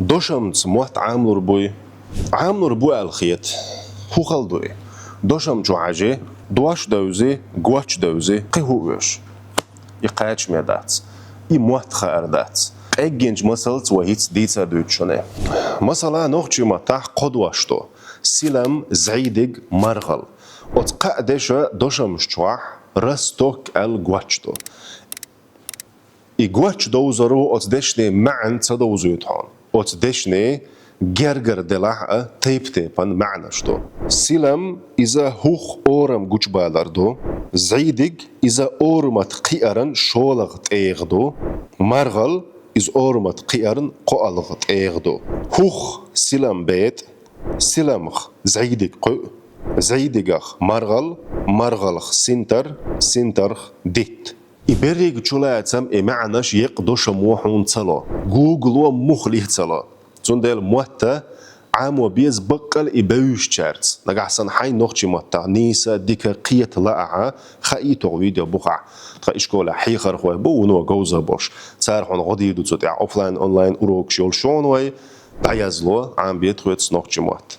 دوشمت موت عامل ربوي عامل ربوي الخيط هو خلدوي دوشم جو عجي دواش دوزي قواتش دوزي قهوش يقاتش ميدات موت خاردات اجنج مسلت وهيت ديتا دوتشونه مثلا نوخجي متاح قدواشتو سلم زعيدق مرغل وتقعدش دوشم شتواح رستوك القواتشتو يقواتش دوزرو أتدشني معن تدوزيوتهان أتدشني جرجر دلع تيب تيبان معنى شتو سلم إذا هوخ أورم جوش بالردو زعيدق إذا أورمت قيرن شولغت إيغدو مرغل إذا أورمت قيرن قوالغت إيغدو هوخ سلم بيت سلمخ زعيدق قو زعيدقخ مرغل مرغلخ سنتر سنترخ ديت إبريق جولاتم إمعناش يقدوش موحون تلا جوجل ومخليه تلا تندل موتا عام وبيز بقل إبوش شارت نجحسن حي نوختي موتا نيسا ديك قية لاعة خايتو فيديو بقع تخيشكولا حيخر خوي بونو جوزا بوش تارحون غدي دو تسوتي أوفلاين أونلاين أوروك شول شون وي بعيزلو عام بيتخويت نوختي موت